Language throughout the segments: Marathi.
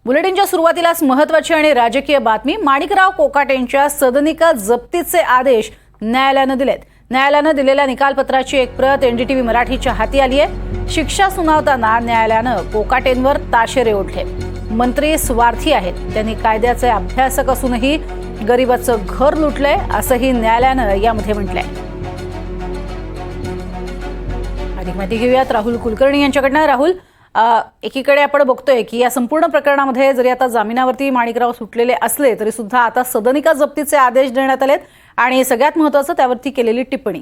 बुलेटिनच्या सुरुवातीलाच महत्त्वाची आणि राजकीय बातमी। माणिकराव कोकाटेंच्या सदनिका जप्तीचे आदेश न्यायालयाने दिलेत। न्यायालयाने दिलेल्या निकालपत्राची एक प्रत एनडीटीव्ही मराठीच्या हाती आली आहे। शिक्षा सुनावताना न्यायालयाने कोकाटेंवर ताशेरे ओढले। मंत्री स्वार्थी आहेत, त्यांनी कायद्याचे अभ्यासक असूनही गरिबाचं घर लुटलंय असंही न्यायालयाने यामध्ये म्हटलंय। अधिक माहिती घेऊयात राहुल कुलकर्णी यांच्याकडनं। राहुल, एकीकडे आपण बघतोय की या संपूर्ण प्रकरणामध्ये जरी आता जामिनावरती माणिकराव सुटलेले असले तरी सुद्धा आता सदनिका जप्तीचे आदेश देण्यात आलेत आणि सगळ्यात महत्त्वाचं त्यावरती केलेली टिप्पणी।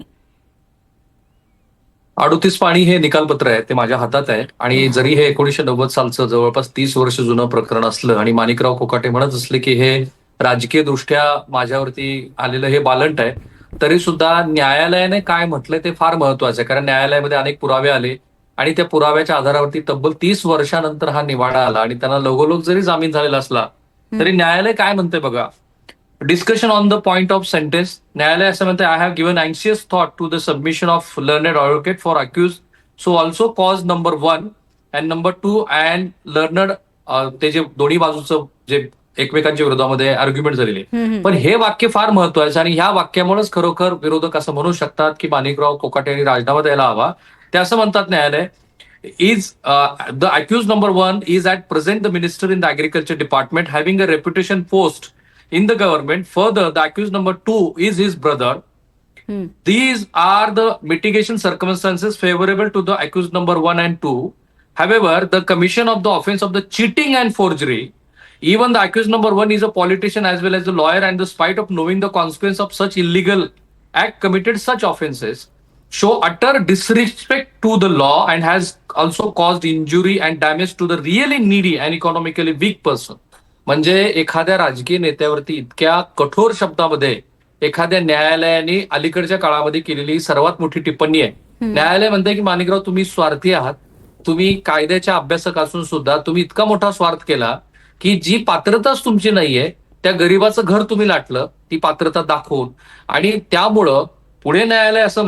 38 पाणी हे निकालपत्र आहे, ते माझ्या हातात आहे आणि जरी हे 1990 सालचं जवळपास 30 वर्ष जुनं प्रकरण असलं आणि माणिकराव कोकाटे म्हणत असले की हे राजकीय दृष्ट्या माझ्यावरती आलेलं हे बालंट आहे, तरी सुद्धा न्यायालयाने काय म्हटलंय ते फार महत्वाचं आहे। कारण न्यायालयामध्ये अनेक पुरावे आले आणि त्या पुराव्याच्या आधारावरती तब्बल 30 वर्षानंतर हा निवाडा आला आणि त्यांना लगोलग जरी जामीन झालेला असला तरी न्यायालय काय म्हणते बघा। Discussion on the point of sentence, न्यायालय असं म्हणते, I have given anxious thought to the submission of learned advocate for accused, so also cause number 1 and number 2 and learned, ते जे दोन्ही बाजूचं जे एकमेकांच्या विरोधामध्ये आर्ग्युमेंट झालेले, पण हे वाक्य फार महत्वाचं आणि ह्या वाक्यामुळेच खरोखर विरोधक असं म्हणू शकतात की माणिकराव कोकाटे यांनी राजीनामा द्यायला हवा। ते असं म्हणतात न्यायालय, is the accused number 1 is at present the minister in the agriculture department having a reputation post in the government. Further, the accused number 2 is his brother. These are the mitigation circumstances favorable to the accused number 1 and 2. However, the commission of the offense of the cheating and forgery, even the accused number 1 is a politician as well as a lawyer, and despite of knowing the consequence of such illegal act committed such offenses, show utter disrespect to the law and has also caused injury and damage to the really needy and economically weak person. म्हणजे एखाद्या राजकीय नेत्यावरती इतक्या कठोर शब्दामध्ये एखाद्या न्यायालयाने अलीकडच्या काळामध्ये केलेली सर्वात मोठी टिप्पणी आहे। न्यायालय म्हणते की माणिकराव, तुम्ही स्वार्थी आहात, तुम्ही कायद्याच्या अभ्यासक असून सुद्धा तुम्ही इतका मोठा स्वार्थ केला की जी पात्रताच तुमची नाहीये त्या गरीबाचं घर तुम्ही लाटलं ती पात्रता दाखवून, आणि त्यामुळं पुढे न्यायालय असं